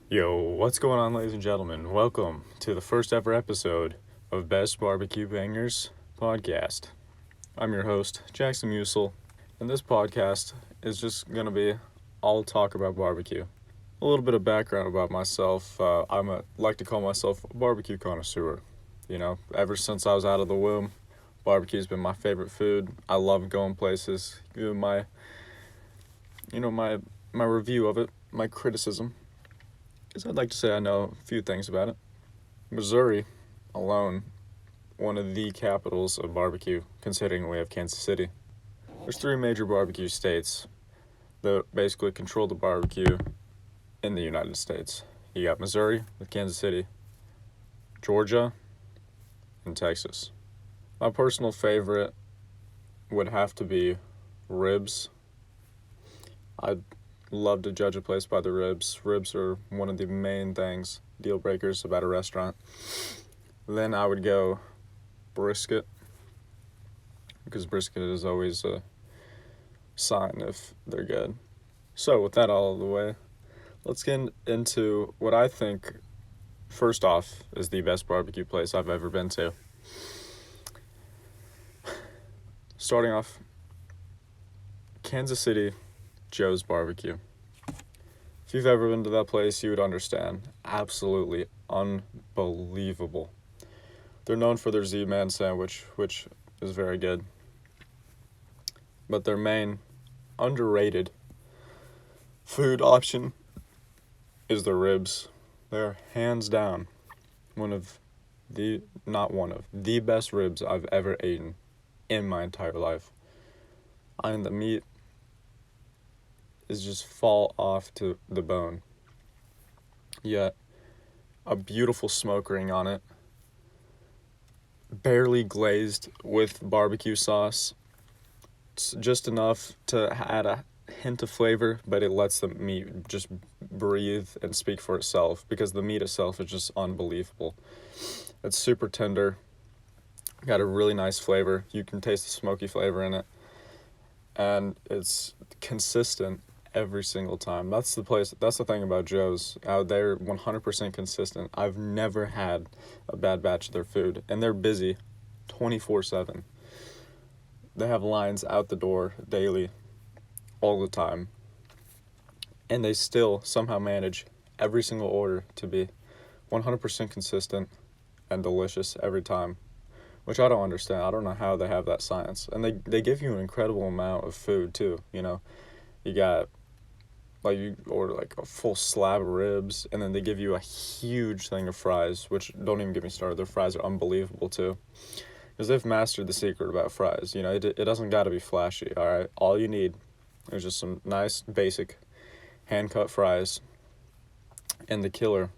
Yo, what's going on, ladies and gentlemen? Welcome to the first ever episode of Best BBQ Bangers podcast. I'm your host, Jackson Musil, and this podcast is just gonna be all talk about barbecue. A little bit of background about myself. Like to call myself a barbecue connoisseur. Ever since I was out of the womb, barbecue's been my favorite food. I love going places. My review of it, my criticism is I'd like to say I know a few things about it. Missouri alone, one of the capitals of barbecue, considering we have Kansas City. There's three major barbecue states that basically control the barbecue in the United States. You got Missouri with Kansas City, Georgia, and Texas. My personal favorite would have to be ribs. I'd love to judge a place by the ribs. Ribs are one of the main things, deal breakers about a restaurant. Then I would go brisket, because brisket is always a sign if they're good. So with that all out of the way, let's get into what I think, first off, is the best barbecue place I've ever been to. Starting off, Kansas City, Joe's Barbecue. If you've ever been to that place, you would understand. Absolutely unbelievable. They're known for their Z-Man sandwich, which is very good. But their main underrated food option is the ribs. They're hands down the best ribs I've ever eaten in my entire life. The meat is just fall off to the bone. Yet, a beautiful smoke ring on it. Barely glazed with barbecue sauce. It's just enough to add a hint of flavor, but it lets the meat just breathe and speak for itself, because the meat itself is just unbelievable. It's super tender. Got a really nice flavor. You can taste the smoky flavor in it. And it's consistent every single time. That's the thing about Joe's. They're 100% consistent. I've never had a bad batch of their food. And they're busy 24/7. They have lines out the door daily, all the time. And they still somehow manage every single order to be 100% consistent and delicious every time, which I don't understand. I don't know how they have that science. And they give you an incredible amount of food too. You got, you order a full slab of ribs, and then they give you a huge thing of fries, which don't even get me started. Their fries are unbelievable too, because they've mastered the secret about fries. It doesn't got to be flashy. All right, all you need is just some nice basic hand cut fries, and the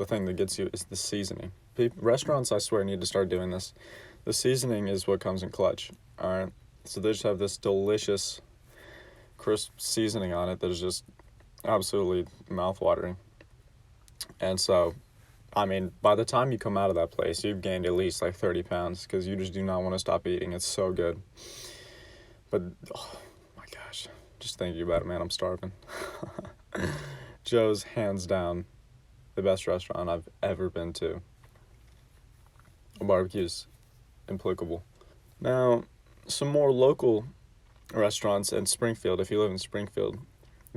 thing that gets you is the seasoning. Restaurants, I swear, need to start doing this. The seasoning is what comes in clutch. All right, so they just have this delicious, crisp seasoning on it that is just absolutely mouth-watering. And so, by the time you come out of that place, you've gained at least 30 pounds, because you just do not want to stop eating. It's so good. But, oh my gosh, just thinking about it, man, I'm starving. Joe's, hands down, the best restaurant I've ever been to. Barbecue's implicable. Now, some more local restaurants in Springfield, if you live in Springfield.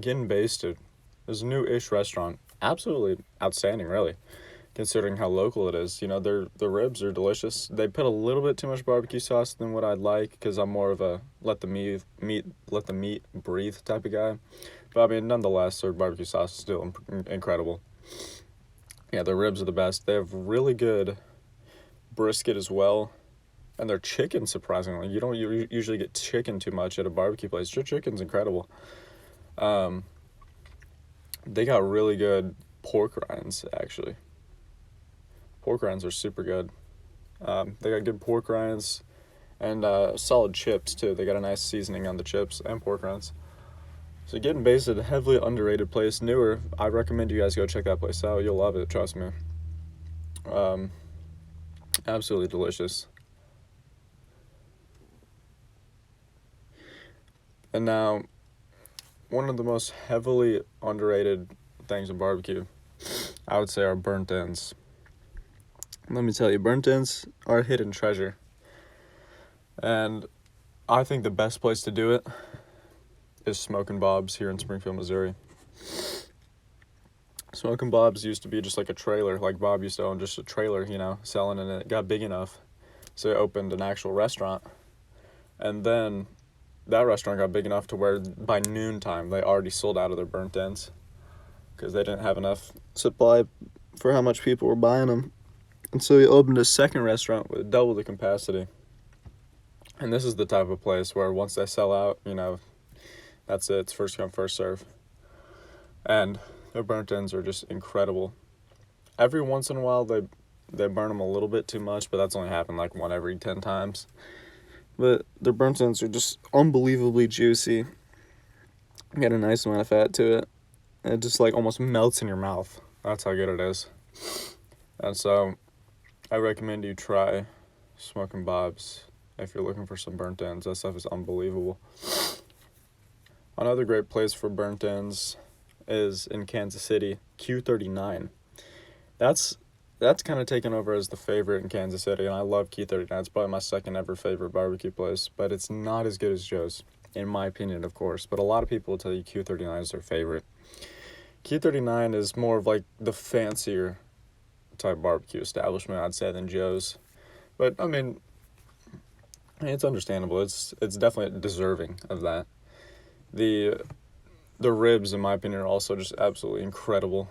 Getting Basted is a new-ish restaurant. Absolutely outstanding, really, considering how local it is. The ribs are delicious. They put a little bit too much barbecue sauce than what I'd like, because I'm more of a let the meat breathe type of guy. But nonetheless, their barbecue sauce is still incredible. Yeah, their ribs are the best. They have really good brisket as well. And their chicken, surprisingly, you don't usually get chicken too much at a barbecue place. Their chicken's incredible. They got really good pork rinds, actually. Pork rinds are super good. They got good pork rinds and solid chips, too. They got a nice seasoning on the chips and pork rinds. So Getting Basted, a heavily underrated place, newer. I recommend you guys go check that place out. You'll love it, trust me. Absolutely delicious. And now, one of the most heavily underrated things in barbecue I would say, are burnt ends. Let me tell you, burnt ends are a hidden treasure. And I think the best place to do it is Smokin' Bob's here in Springfield, Missouri. Smokin' Bob's used to be just like a trailer, like Bob used to own just a trailer, selling, and it got big enough, so he opened an actual restaurant. And then that restaurant got big enough to where by noontime they already sold out of their burnt ends because they didn't have enough supply for how much people were buying them. And so he opened a second restaurant with double the capacity. And this is the type of place where once they sell out, that's it. It's first come, first serve. And their burnt ends are just incredible. Every once in a while, they burn them a little bit too much, but that's only happened like one every 10 times. But their burnt ends are just unbelievably juicy. Got a nice amount of fat to it. It just like almost melts in your mouth. That's how good it is. And so I recommend you try Smokin' Bob's if you're looking for some burnt ends. That stuff is unbelievable. Another great place for burnt ends is in Kansas City, Q39. That's kind of taken over as the favorite in Kansas City, and I love Q39. It's probably my second ever favorite barbecue place, but it's not as good as Joe's, in my opinion, of course. But a lot of people will tell you Q39 is their favorite. Q39 is more of like the fancier type barbecue establishment, I'd say, than Joe's. But I mean, it's understandable. It's definitely deserving of that. The ribs, in my opinion, are also just absolutely incredible.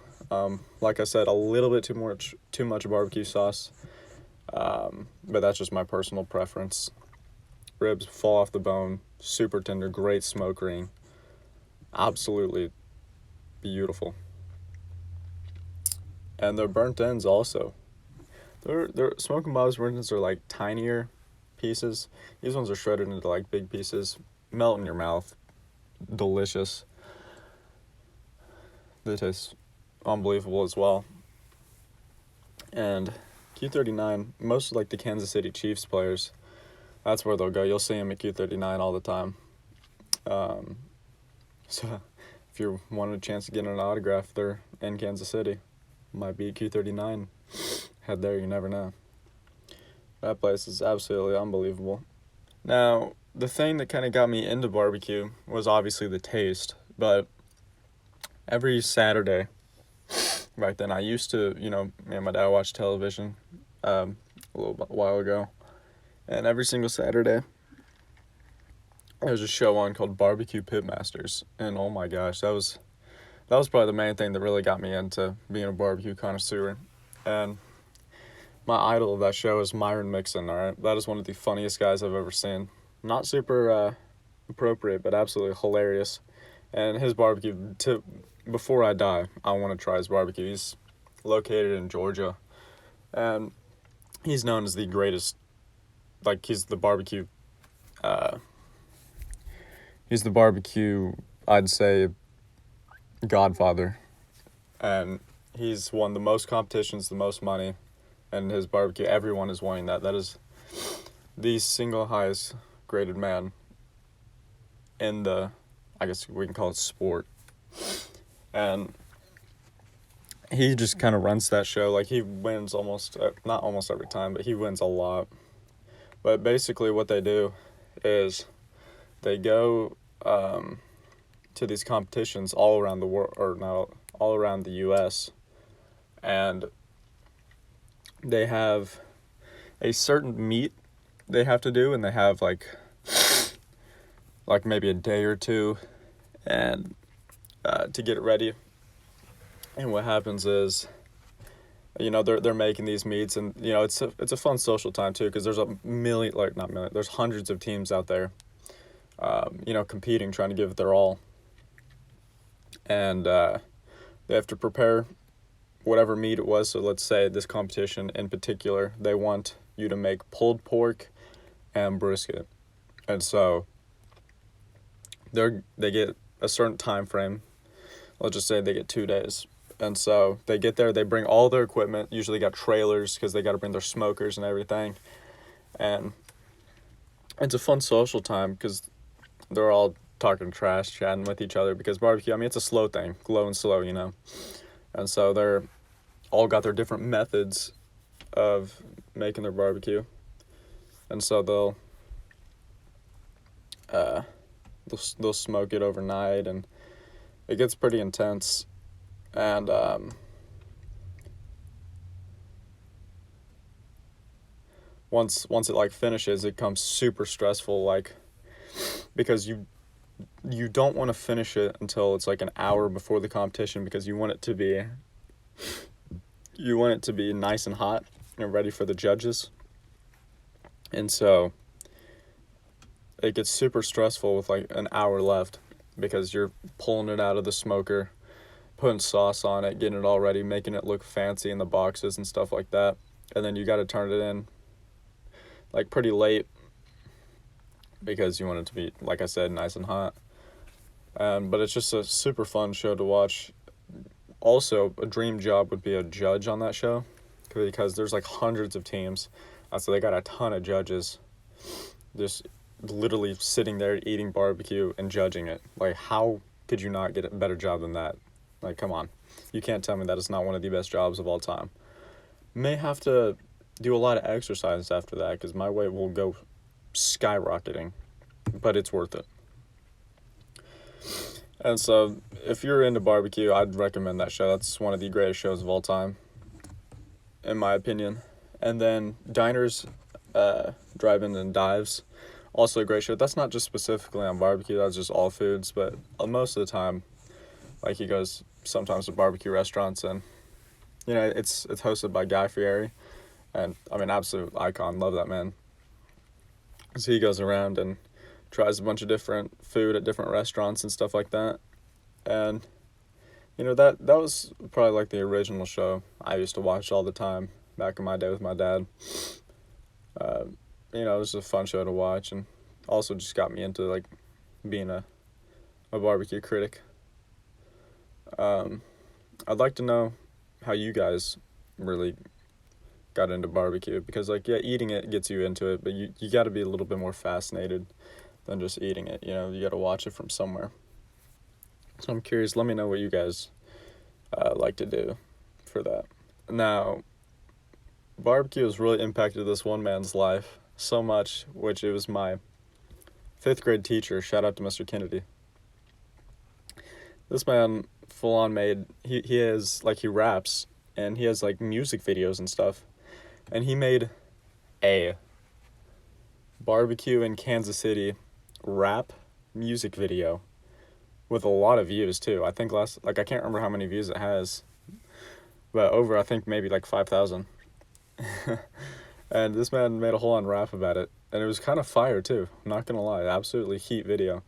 Like I said, a little bit too much barbecue sauce, but that's just my personal preference. Ribs fall off the bone, super tender, great smoke ring, absolutely beautiful. And their burnt ends also. Their Smokin' Bob's burnt ends are like tinier pieces. These ones are shredded into like big pieces, melt in your mouth, delicious. They taste unbelievable as well. And Q39, most of like the Kansas City Chiefs players, that's where they'll go. You'll see them at Q39 all the time. So if you're wanting a chance to get an autograph, they're in Kansas City. Might be at Q39. Head there, you never know. That place is absolutely unbelievable. Now, the thing that kind of got me into barbecue was obviously the taste, but every Saturday back then, I used to, me and my dad watched television a while ago, and every single Saturday there was a show on called BBQ Pitmasters, and oh my gosh, that was probably the main thing that really got me into being a barbecue connoisseur. And my idol of that show is Myron Mixon, all right? That is one of the funniest guys I've ever seen. Not super appropriate, but absolutely hilarious. And his barbecue, before I die, I want to try his barbecue. He's located in Georgia, and he's known as the greatest, like he's the barbecue, I'd say, godfather. And he's won the most competitions, the most money, and his barbecue, everyone is wanting that. That is the single highest graded man in the, I guess we can call it, sport. And he just kind of runs that show. Like, he wins not almost every time, but he wins a lot. But basically what they do is they go to these competitions all around the world, or not all around the U.S., and they have a certain meat they have to do, and they have like maybe a day or two and to get it ready. And what happens is, they're making these meats, and it's a fun social time too, because there's there's hundreds of teams out there, competing, trying to give it their all, and they have to prepare whatever meat it was. So let's say this competition in particular, they want you to make pulled pork and brisket, and so they get a certain time frame. Let's just say they get 2 days. And so they get there, they bring all their equipment, usually got trailers because they got to bring their smokers and everything. And it's a fun social time because they're all talking trash, chatting with each other, because barbecue, it's a slow thing, low and slow, And so they're all got their different methods of making their barbecue. And so they'll smoke it overnight, and it gets pretty intense. And once it like finishes, it becomes super stressful, like, because you don't want to finish it until it's like an hour before the competition, because you want it to be nice and hot and ready for the judges. And so it gets super stressful with like an hour left, because you're pulling it out of the smoker, putting sauce on it, getting it all ready, making it look fancy in the boxes and stuff like that. And then you got to turn it in like pretty late, because you want it to be, like I said, nice and hot. But it's just a super fun show to watch. Also, a dream job would be a judge on that show, because there's like hundreds of teams. So they got a ton of judges just literally sitting there eating barbecue and judging it. Like, how could you not get a better job than that? Like, come on. You can't tell me that is not one of the best jobs of all time. May have to do a lot of exercise after that, because my weight will go skyrocketing, but it's worth it. And so if you're into barbecue, I'd recommend that show. That's one of the greatest shows of all time, in my opinion. And then Diners, Drive-In and Dives, also a great show. That's not just specifically on barbecue, that's just all foods, but most of the time, like, he goes sometimes to barbecue restaurants, and it's hosted by Guy Fieri, and I mean, absolute icon, love that man. So he goes around and tries a bunch of different food at different restaurants and stuff like that. And that was probably like the original show I used to watch all the time back in my day with my dad. It was a fun show to watch, and also just got me into like being a barbecue critic. I'd like to know how you guys really got into barbecue, because like, yeah, eating it gets you into it, but you got to be a little bit more fascinated than just eating it. You got to watch it from somewhere. So I'm curious, let me know what you guys like to do for that. Now, barbecue has really impacted this one man's life so much, which it was my 5th grade teacher. Shout out to Mr. Kennedy. This man full on made, he has, like, he raps, and he has like music videos and stuff. And he made a barbecue in Kansas City rap music video with a lot of views too. I think I can't remember how many views it has, but over, I think, maybe like 5,000. And this man made a whole on rap about it, and it was kind of fire too, I'm not gonna lie, absolutely heat video.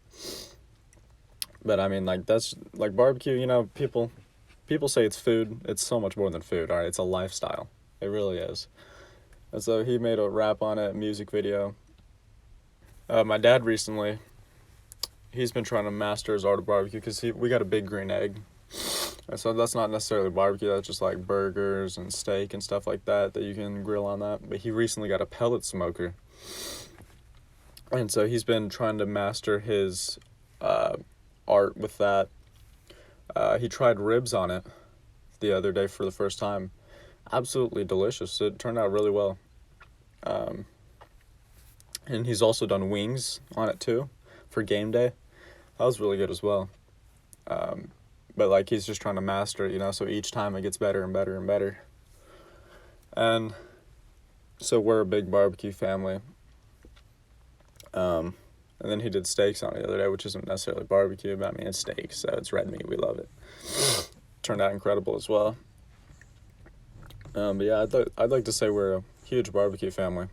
But I mean, like, that's like barbecue, people say it's food. It's so much more than food, all right? It's a lifestyle. It really is. And so he made a rap on it, music video. My dad recently, he's been trying to master his art of barbecue, because we got a big green egg. And so that's not necessarily barbecue, that's just like burgers and steak and stuff like that you can grill on that. But he recently got a pellet smoker. And so he's been trying to master his art with that. He tried ribs on it the other day for the first time. Absolutely delicious. It turned out really well. And he's also done wings on it too for game day. That was really good as well. But like, he's just trying to master it, so each time it gets better and better and better. And so we're a big barbecue family. And then he did steaks on it the other day, which isn't necessarily barbecue, but I mean, it's steak, so it's red meat. We love it. Turned out incredible as well. But yeah, I'd like to say we're a huge barbecue family.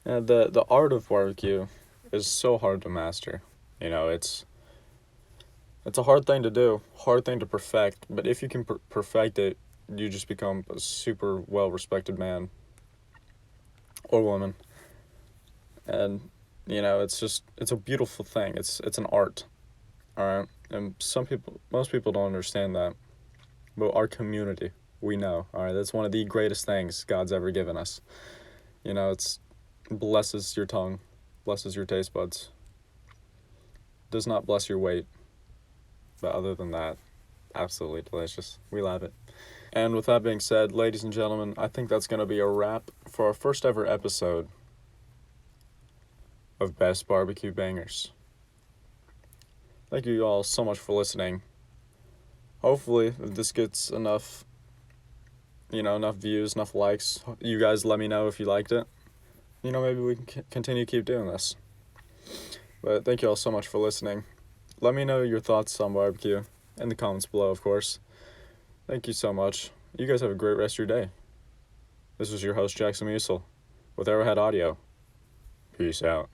And the art of barbecue is so hard to master. It's a hard thing to do, hard thing to perfect. But if you can perfect it, you just become a super well-respected man or woman. And it's a beautiful thing. It's an art, all right? And most people don't understand that. But our community, we know, all right? That's one of the greatest things God's ever given us. It's blesses your tongue, blesses your taste buds. Does not bless your weight. But other than that, absolutely delicious. We love it. And with that being said, ladies and gentlemen, I think that's going to be a wrap for our first ever episode of Best BBQ Bangers. Thank you all so much for listening. Hopefully, if this gets enough views, enough likes, you guys let me know if you liked it. Maybe we can continue to keep doing this. But thank you all so much for listening. Let me know your thoughts on barbecue in the comments below, of course. Thank you so much. You guys have a great rest of your day. This was your host, Jackson Musil, with Arrowhead Audio. Peace out.